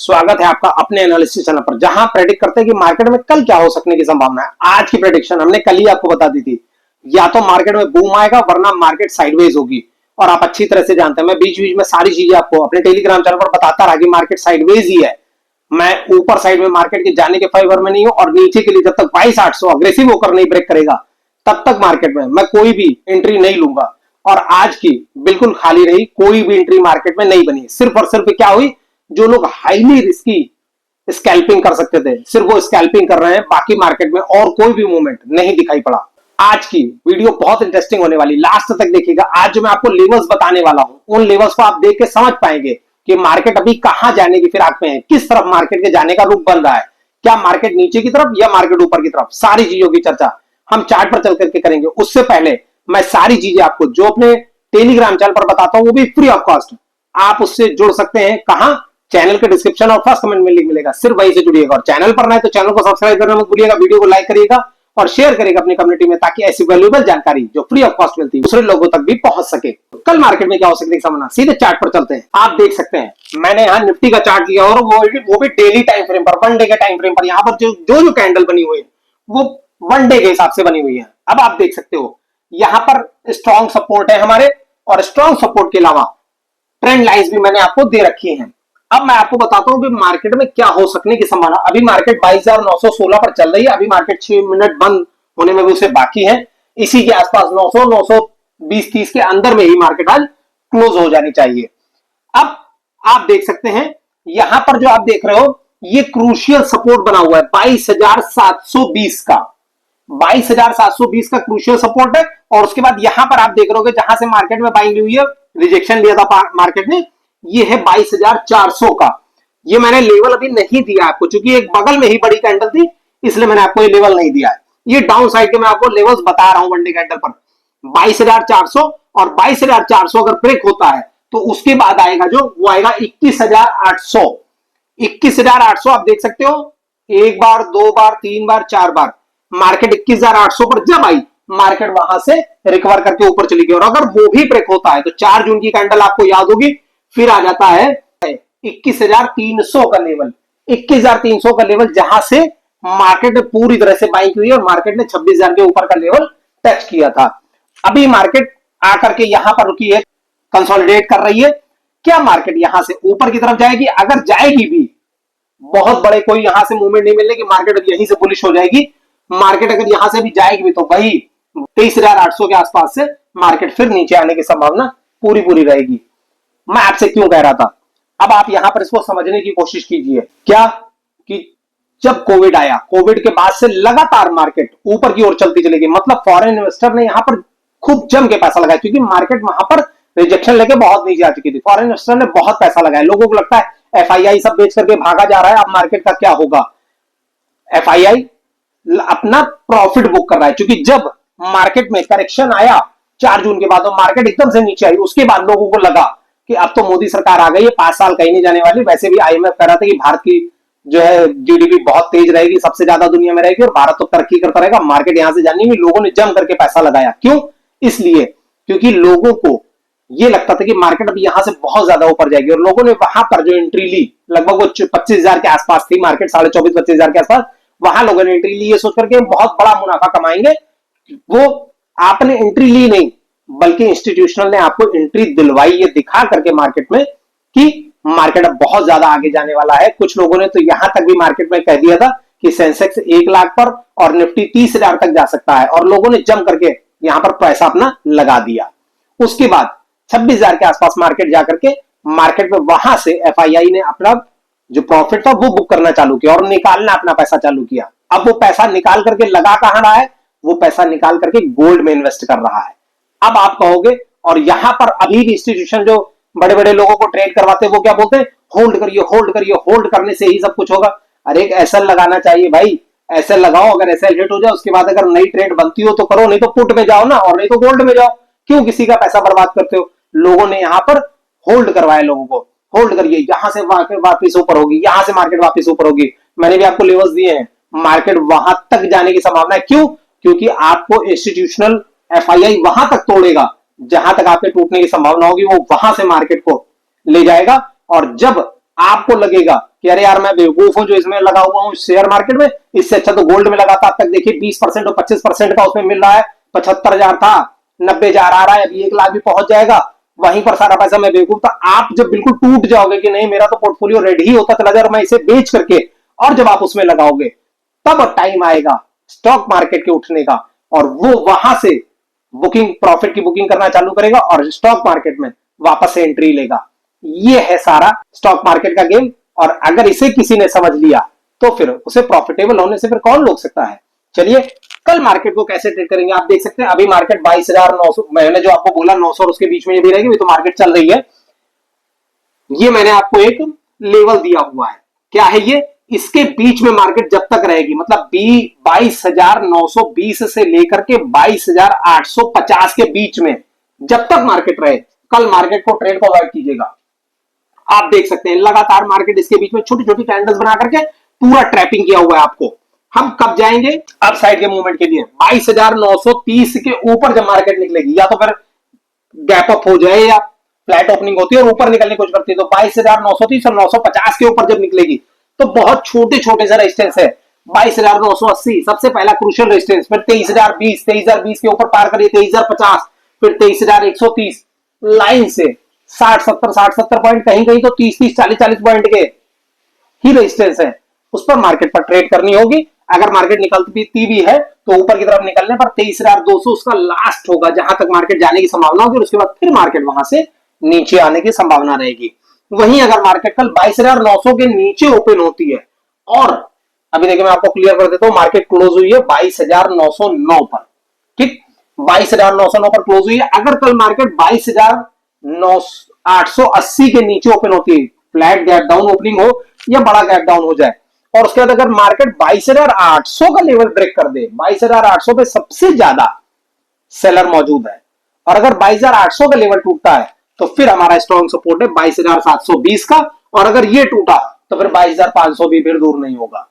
स्वागत है आपका अपने एनालिसिस चैनल पर, जहां प्रेडिक्ट करते हैं कि मार्केट में कल क्या हो सकने की संभावना है। आज की प्रेडिक्शन हमने कल ही आपको बता दी थी, या तो मार्केट में बूम आएगा वरना मार्केट साइडवेज होगी। और आप अच्छी तरह से जानते हैं, मैं बीच बीच में सारी चीजें आपको अपने टेलीग्राम चैनल पर बताता रहा कि मार्केट साइडवेज ही है। मैं ऊपर साइड में मार्केट के जाने के फेवर में नहीं हूं, और नीचे के लिए जब तक 22,800 अग्रेसिव होकर नहीं ब्रेक करेगा तब तक मार्केट में मैं कोई भी एंट्री नहीं लूंगा। और आज की बिल्कुल खाली रही, कोई भी एंट्री मार्केट में नहीं बनी। सिर्फ और सिर्फ क्या हुई, जो लोग हाईली रिस्की स्कैल्पिंग कर सकते थे सिर्फ वो स्कैल्पिंग कर रहे हैं, बाकी मार्केट में और कोई भी मूवमेंट नहीं दिखाई पड़ा। आज की वीडियो बहुत इंटरेस्टिंग होने वाली, लास्ट तक देखिएगा। आज जो मैं आपको लेवल्स बताने वाला हूं, उन लेवल्स को आप देख के समझ पाएंगे कि मार्केट अभी कहां जाने की फिराक में है, किस तरफ मार्केट के जाने का रुख बन रहा है, क्या मार्केट नीचे की तरफ या मार्केट ऊपर की तरफ। सारी चीजों की चर्चा हम चार्ट पर चल करके करेंगे। उससे पहले मैं सारी चीजें आपको जो अपने टेलीग्राम चैनल पर बताता हूं, वो भी फ्री ऑफ कॉस्ट। आप उससे जुड़ सकते हैं। कहां? चैनल के डिस्क्रिप्शन और फर्स्ट कमेंट में लिंक मिलेगा, सिर्फ वहीं से जुड़िएगा। और चैनल पर नए तो चैनल को सब्सक्राइब करना मत भूलिएगा, वीडियो को लाइक करिएगा और शेयर करिएगा अपनी कम्युनिटी में, ताकि ऐसी वैल्यूएबल जानकारी जो फ्री ऑफ कॉस्ट मिलती है दूसरे लोगों तक भी पहुंच सके। कल मार्केट में क्या हो सकता है समझना, सीधे चार्ट पर चलते हैं। आप देख सकते हैं मैंने यहाँ निफ्टी का चार्ट लिया, और वो भी डेली टाइम फ्रेम पर, वन डे के टाइम फ्रेम पर। यहाँ पर जो कैंडल बनी हुई है वो वन डे के हिसाब से बनी हुई है। अब आप देख सकते हो यहाँ पर स्ट्रॉन्ग सपोर्ट है हमारे, और स्ट्रॉन्ग सपोर्ट के अलावा ट्रेंड लाइंस भी मैंने आपको दे रखी हैं। अब मैं आपको बताता हूं कि मार्केट में क्या हो सकने की संभावना। अभी मार्केट 22,916 पर चल रही है। अभी मार्केट 6 मिनट बंद होने में भी उसे बाकी है। इसी के आसपास 900, 920, 30 के अंदर में ही मार्केट आज क्लोज हो जानी चाहिए। अब आप देख सकते हैं यहां पर जो आप देख रहे हो, ये क्रूशियल सपोर्ट बना हुआ है 22,720 का। 22,720 का क्रूशियल सपोर्ट है। और उसके बाद यहां पर आप देख रहे हो जहां से मार्केट में बाइंग हुई है, रिजेक्शन लिया था मार्केट ने, ये है 22,400 का। ये मैंने लेवल अभी नहीं दिया आपको, क्योंकि एक बगल में ही बड़ी कैंडल थी, इसलिए मैंने आपको ये लेवल नहीं दिया है। ये डाउन साइड के मैं आपको लेवल्स बता रहा हूं वन डे कैंडल पर। 22,400 और 22,400 अगर ब्रेक होता है तो उसके बाद आएगा जो, वो आएगा 21,800। 21,800 आप देख सकते हो, एक बार, दो बार, तीन बार, चार बार मार्केट 21,800 पर जब आई, मार्केट वहां से रिकवर करके ऊपर चली गई। और अगर वो भी ब्रेक होता है तो 4 जून की कैंडल आपको याद होगी, फिर आ जाता है 21,300 का लेवल। 21,300 का लेवल जहां से मार्केट ने पूरी तरह से बाइंग हुई और मार्केट ने 26,000 के ऊपर का लेवल टच किया था। अभी मार्केट आकर के यहां पर रुकी है, कंसोलिडेट कर रही है। क्या मार्केट यहां से ऊपर की तरफ जाएगी? अगर जाएगी भी, बहुत बड़े कोई यहां से मूवमेंट नहीं मिलने की, मार्केट यहीं से बुलिश हो जाएगी। मार्केट अगर यहां से भी जाएगी भी तो वही 23,800 के आसपास से मार्केट फिर नीचे आने की संभावना पूरी रहेगी। मैं आपसे क्यों कह रहा था, अब आप यहां पर इसको समझने की कोशिश कीजिए। क्या कि जब कोविड आया, कोविड के बाद से लगातार मार्केट ऊपर की ओर चलती चलेगी। मतलब फॉरेन इन्वेस्टर ने यहां पर खूब जम के पैसा लगाया, क्योंकि मार्केट वहां पर रिजेक्शन लेके बहुत नीचे आ चुकी थी। फॉरेन इन्वेस्टर ने बहुत पैसा लगाया। लोगों को लगता है एफआईआई सब बेच करके भागा जा रहा है, अब मार्केट का क्या होगा। एफआईआई अपना प्रॉफिट बुक कर रहा है, क्योंकि जब मार्केट में करेक्शन आया 4 जून के बाद और मार्केट एकदम से नीचे आई, उसके बाद लोगों को लगा कि अब तो मोदी सरकार आ गई है, 5 साल कहीं नहीं जाने वाली। वैसे भी आईएमएफ कह रहा था कि भारत की जो है जीडीपी बहुत तेज रहेगी, सबसे ज्यादा दुनिया में रहेगी, और भारत तो तरक्की करता रहेगा। मार्केट यहां से जानी हुई, लोगों ने जम करके पैसा लगाया। क्यों? इसलिए क्योंकि लोगों को ये लगता था कि मार्केट अभी यहां से बहुत ज्यादा ऊपर जाएगी, और लोगों ने वहां पर जो एंट्री ली, लगभग वो 25,000 के आसपास थी मार्केट, 24,500-25,000 के आसपास, वहां लोगों ने एंट्री ली ये सोच करके बहुत बड़ा मुनाफा कमाएंगे। वो आपने एंट्री ली नहीं, बल्कि इंस्टीट्यूशनल ने आपको एंट्री दिलवाई, ये दिखा करके मार्केट में कि मार्केट अब बहुत ज्यादा आगे जाने वाला है। कुछ लोगों ने तो यहां तक भी मार्केट में कह दिया था कि सेंसेक्स 1 लाख पर और निफ्टी 30,000 तक जा सकता है, और लोगों ने जम करके यहां पर पैसा अपना लगा दिया। उसके बाद 26,000 के आसपास मार्केट जाकर के मार्केट में वहां से एफआईआई ने अपना जो प्रॉफिट था वो बुक करना चालू किया और निकालना अपना पैसा चालू किया। अब वो पैसा निकाल करके लगा कहां रहा है? वो पैसा निकाल करके गोल्ड में इन्वेस्ट कर रहा है। अब आप कहोगे, और यहां पर अभी भी इंस्टीट्यूशन जो बड़े बड़े लोगों को ट्रेड करवाते हैं वो क्या बोलते हैं? होल्ड करिए, होल्ड करिए, होल्ड करने से ही सब कुछ होगा। अरे एक एसएल लगाना चाहिए भाई, एसएल लगाओ। अगर एसएल हिट हो जाए उसके बाद अगर नई ट्रेड बनती हो तो करो, नहीं तो पुट में जाओ ना, और नहीं तो गोल्ड में जाओ। क्यों किसी का पैसा बर्बाद करते हो? लोगों ने यहां पर होल्ड करवाया लोगों को। होल्ड करिए, यहां से वापिस ऊपर होगी, यहां से मार्केट वापिस ऊपर होगी। मैंने भी आपको लेवल्स दिए हैं, मार्केट वहां तक जाने की संभावना है। क्यों? क्योंकि आपको इंस्टीट्यूशनल एफआईआई वहां तक तोड़ेगा, जहां तक आपके टूटने की संभावना होगी वो वहां से मार्केट को ले जाएगा। और जब आपको लगेगा कि अरे यार मैं बेवकूफ हूं जो इसमें लगा हुआ हूं शेयर मार्केट में, इससे अच्छा तो गोल्ड में लगा था। अब तक देखिए 20% और 25% का उसमें मिल रहा है। 75,000 था, 90,000 आ रहा है, अभी 1 लाख भी पहुंच जाएगा, वहीं पर सारा पैसा मैं बेवकूफ था। आप जब बिल्कुल टूट जाओगे कि नहीं मेरा तो पोर्टफोलियो रेडी होता चला जाए और मैं इसे बेच करके, और जब आप उसमें लगाओगे तब टाइम आएगा स्टॉक मार्केट के उठने का, और वो वहां से बुकिंग, प्रॉफिट की बुकिंग करना चालू करेगा और स्टॉक मार्केट में वापस से एंट्री लेगा। ये है सारा स्टॉक मार्केट का गेम। और अगर इसे किसी ने समझ लिया तो फिर उसे प्रॉफिटेबल होने से फिर कौन रोक सकता है। चलिए कल मार्केट को कैसे ट्रेड करेंगे आप देख सकते हैं। अभी मार्केट 22,900, मैंने जो आपको बोला 900 और उसके बीच में ये भी रहेगी, तो मार्केट चल रही है। ये मैंने आपको एक लेवल दिया हुआ है, क्या है ये, इसके बीच में मार्केट जब तक रहेगी, मतलब 22,920 से लेकर के 22,850 के बीच में जब तक मार्केट रहे, कल मार्केट को ट्रेड को अवॉइड कीजिएगा। आप देख सकते हैं लगातार मार्केट इसके बीच में छोटी छोटी कैंडल्स बना करके पूरा ट्रैपिंग किया हुआ है आपको। हम कब जाएंगे अप साइड के मूवमेंट के लिए, 22,930 के ऊपर जब मार्केट निकलेगी, या तो फिर गैप अप हो जाए या फ्लैट ओपनिंग होती है और ऊपर निकलने की कोशिश करती है, तो 22,930 और 950 के ऊपर जब निकलेगी तो बहुत छोटे छोटे से रेजिस्टेंस है। 22,980 सबसे पहला क्रूशियल रेजिस्टेंस, फिर 23,020 के ऊपर पार करिए 23,050, फिर 23,130 लाइन से 60-70 पॉइंट, कहीं कहीं तो 30-30 40-40 पॉइंट के ही रेजिस्टेंस है, उस पर मार्केट पर ट्रेड करनी होगी। अगर मार्केट निकलती भी है तो ऊपर की तरफ निकलने पर 23,200 उसका लास्ट होगा जहां तक मार्केट जाने की संभावना होगी, और उसके बाद फिर मार्केट वहां से नीचे आने की संभावना रहेगी। वहीं अगर मार्केट कल 22,900 के नीचे ओपन होती है, और अभी देखिए मैं आपको क्लियर कर देता हूं, मार्केट क्लोज हुई है 22,909 पर, ठीक, 22,909 पर क्लोज हुई है। अगर कल मार्केट 22,880 के नीचे ओपन होती है, फ्लैट गैप डाउन ओपनिंग हो या बड़ा गैप डाउन हो जाए, और उसके बाद अगर मार्केट 22,800 का लेवल ब्रेक कर दे, 22,800 पे सबसे ज्यादा सेलर मौजूद है, और अगर 22,800 का लेवल टूटता है तो फिर हमारा स्ट्रॉन्ग सपोर्ट है 22,720 का, और अगर ये टूटा तो फिर 22,500 भी फिर दूर नहीं होगा।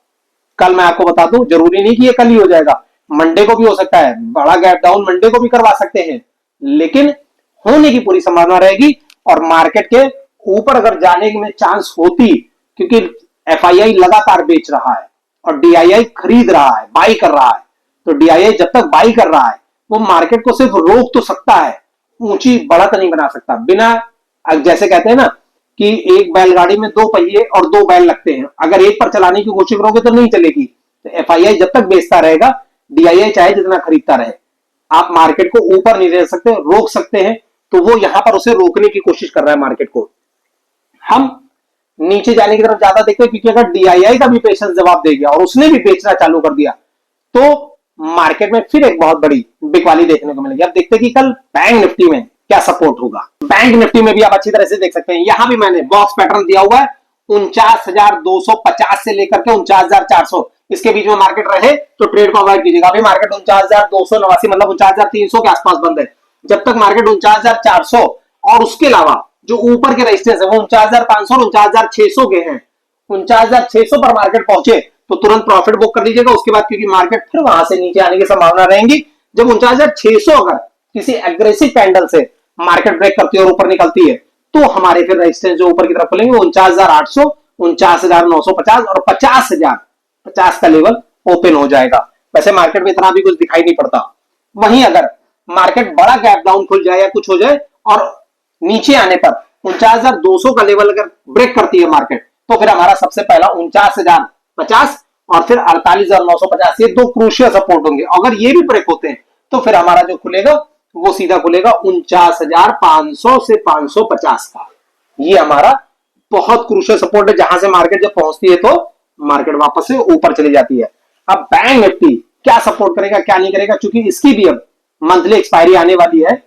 कल मैं आपको बता दूं, जरूरी नहीं कि ये कल ही हो जाएगा, मंडे को भी हो सकता है, बड़ा गैप डाउन मंडे को भी करवा सकते हैं, लेकिन होने की पूरी संभावना रहेगी। और मार्केट के ऊपर अगर जाने में चांस होती, क्योंकि एफआईआई लगातार बेच रहा है और डीआईआई खरीद रहा है, बाई कर रहा है, तो डीआईआई जब तक बाई कर रहा है वो मार्केट को सिर्फ रोक तो सकता है, ऊंची बढ़त नहीं बना सकता। बिना, जैसे कहते हैं ना कि एक बैलगाड़ी में 2 पहिए और 2 बैल लगते हैं, अगर एक पर चलाने की कोशिश करोगे तो नहीं चलेगी। तो एफआईआई जब तक बेचता रहेगा, डीआईआई चाहे जितना खरीदता रहे, आप मार्केट को ऊपर नहीं रह सकते, रोक सकते हैं, तो वो यहां पर उसे रोकने की कोशिश कर रहा है मार्केट को। हम नीचे जाने की तरफ ज्यादा देखते हैं, क्योंकि अगर डीआईआई का भी पेशेंस जवाब दे गया और उसने भी बेचना चालू कर दिया तो मार्केट में फिर एक बहुत बड़ी बिकवाली देखने को मिलेगी। अब देखते हैं कि कल बैंक निफ्टी में क्या सपोर्ट होगा। बैंक निफ्टी में भी आप अच्छी तरह से देख सकते हैं, यहां भी मैंने बॉक्स पैटर्न दिया हुआ है, 49,250 से लेकर के 49,400 इसके बीच में मार्केट रहे तो ट्रेड को अवॉइड कीजिएगा। अभी मार्केट 49,289 मतलब 49,300 के आसपास बंद है। जब तक मार्केट 49,400 और उसके अलावा जो ऊपर के रेजिस्टेंस है वो 49,500 और 49,600 के हैं, 49,600 पर मार्केट पहुंचे तो तुरंत प्रॉफिट बुक कर लीजिएगा। उसके बाद क्योंकि मार्केट फिर वहां से नीचे आने की संभावना रहेगी, जब 49,600 अगर किसी एग्रेसिव कैंडल से मार्केट ब्रेक करती है और ऊपर निकलती है तो हमारे फिर रेजिस्टेंस जो ऊपर की तरफ खुलेंगे 49,800, 49,950 और 50,050 का लेवल ओपन हो जाएगा। वैसे मार्केट में इतना भी कुछ दिखाई नहीं पड़ता। वहीं अगर मार्केट बड़ा गैप डाउन खुल जाए या कुछ हो जाए और नीचे आने पर 49,200 का लेवल अगर ब्रेक करती है मार्केट, तो फिर हमारा सबसे पहला 49,050 और फिर 48,950, ये 2 क्रूशियल सपोर्ट होंगे। अगर ये भी ब्रेक होते हैं तो फिर हमारा जो खुलेगा वो सीधा खुलेगा 49,500 से 550 का। ये हमारा बहुत क्रूशियल सपोर्ट है, जहां से मार्केट जब पहुंचती है तो मार्केट वापस से ऊपर चली जाती है। अब बैंक निफ्टी क्या सपोर्ट करेगा क्या नहीं करेगा, क्योंकि इसकी भी अब मंथली एक्सपायरी आने वाली है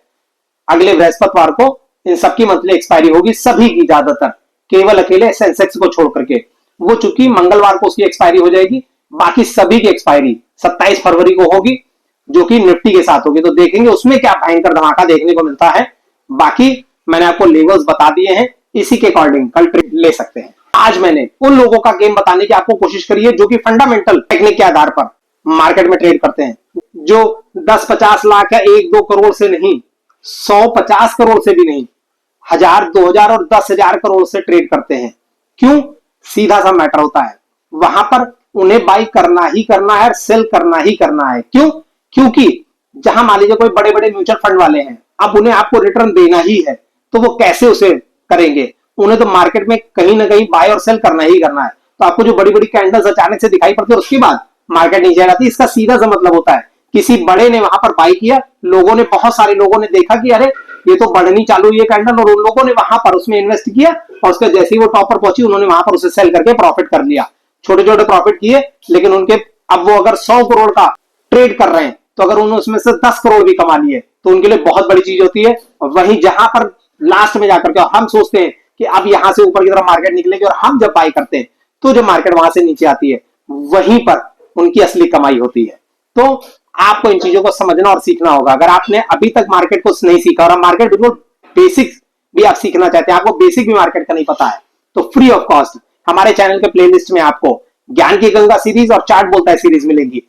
अगले बृहस्पतिवार को। इन सबकी मंथली एक्सपायरी होगी, सभी की, ज्यादातर, केवल अकेले सेंसेक्स को छोड़ करके, वो चूंकि मंगलवार को उसकी एक्सपायरी हो जाएगी, बाकी सभी की एक्सपायरी 27 फरवरी को होगी, जो कि निफ्टी के साथ होगी। तो देखेंगे उसमें क्या भयंकर धमाका देखने को मिलता है। बाकी मैंने आपको लेवल्स बता दिए हैं, इसी के अकॉर्डिंग कल ट्रेड ले सकते हैं। आज मैंने उन लोगों का गेम बताने की आपको कोशिश करी है जो कि फंडामेंटल टेक्निक के आधार पर मार्केट में ट्रेड करते हैं, जो 10-50 लाख या 1-2 करोड़ से नहीं, 100-50 करोड़ से भी नहीं, 1,000, 2,000 और 10,000 करोड़ से ट्रेड करते हैं। क्यों? सीधा सा मैटर होता है, वहां पर उन्हें बाई करना ही करना है, सेल करना ही करना है। क्यों? क्योंकि जहां मान लीजिए कोई बड़े बड़े म्यूचुअल फंड वाले हैं, अब उन्हें आपको रिटर्न देना ही है, तो वो कैसे उसे करेंगे? उन्हें तो मार्केट में कहीं ना कहीं बाय और सेल करना ही करना है। तो आपको जो बड़ी बड़ी कैंडल्स अचानक से दिखाई पड़ती है, उसके बाद मार्केट नीचे आ जाती है, इसका सीधा सा मतलब होता है किसी बड़े ने वहां पर बाई किया, लोगों ने, बहुत सारे लोगों ने देखा कि अरे ये तो बढ़नी चालू हुई है कैंडल, और उन लोगों ने वहां पर उसमें इन्वेस्ट किया, और उसके जैसे ही वो टॉप पर पहुंची, उन्होंने वहां पर उसे सेल करके प्रॉफिट कर लिया। छोटे छोटे प्रॉफिट किए, लेकिन उनके, अब वो अगर 100 करोड़ का ट्रेड कर रहे हैं, तो अगर उन्होंने उसमें से 10 करोड़ भी कमा लिए, तो उनके लिए बहुत बड़ी चीज होती है। वहीं जहां पर लास्ट में जाकर के हम सोचते हैं कि अब यहां से ऊपर की तरफ मार्केट निकलेगी, और हम जब बाई करते हैं, तो जब मार्केट वहां से नीचे आती है, वहीं पर उनकी असली कमाई होती है। तो आपको इन चीजों को समझना और सीखना होगा। अगर आपने अभी तक मार्केट को नहीं सीखा, और मार्केट बिल्कुल बेसिक भी आप सीखना चाहते हैं, आपको बेसिक भी मार्केट का नहीं पता है, तो फ्री ऑफ कॉस्ट हमारे चैनल के प्लेलिस्ट में आपको ज्ञान की गंगा सीरीज और चार्ट बोलता है सीरीज मिलेंगी।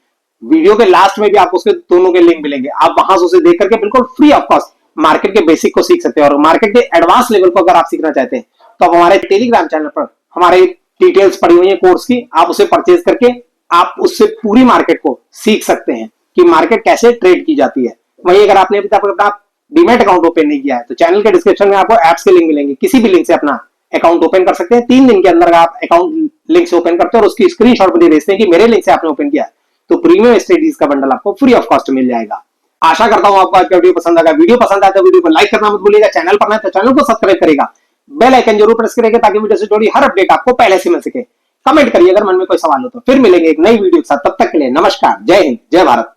वीडियो के लास्ट में भी आपको उसके दोनों के लिंक मिलेंगे, आप वहां से उसे देख करके बिल्कुल फ्री ऑफ कॉस्ट मार्केट के बेसिक को सीख सकते हैं। और मार्केट के एडवांस लेवल को अगर आप सीखना चाहते हैं, तो आप हमारे टेलीग्राम चैनल पर हमारे डिटेल्स पड़ी हुई है कोर्स की, आप उसे परचेज करके आप उससे पूरी मार्केट को सीख सकते हैं कि मार्केट कैसे ट्रेड की जाती है। वहीं अगर आपने अभी तक अपना डीमैट अकाउंट ओपन नहीं किया है, तो चैनल के डिस्क्रिप्शन में आपको एप्स के लिंक मिलेंगे, किसी भी लिंक से अपना अकाउंट ओपन कर सकते हैं। 3 दिन के अंदर आप अकाउंट लिंक से ओपन करते हैं, और उसकी स्क्रीनशॉट मुझे भेजते हैं कि मेरे लिंक से आपने ओपन किया है, तो प्रीमियम स्ट्रेटजीज का बंडल आपको फ्री ऑफ कॉस्ट मिल जाएगा। आशा करता हूं आपको आज का वीडियो पसंद आएगा। वीडियो पसंद आया तो वीडियो को लाइक करना मत भूलिएगा, चैनल पर नए तो चैनल को सब्सक्राइब करेगा, बेल आइकन जरूर प्रेस करेगा, ताकि वीडियो से जुड़ी हर अपडेट आपको पहले से मिल सके। कमेंट करिए अगर मन में कोई सवाल हो तो। फिर मिलेंगे एक नई वीडियो के साथ, तब तक के लिए नमस्कार, जय हिंद, जय भारत।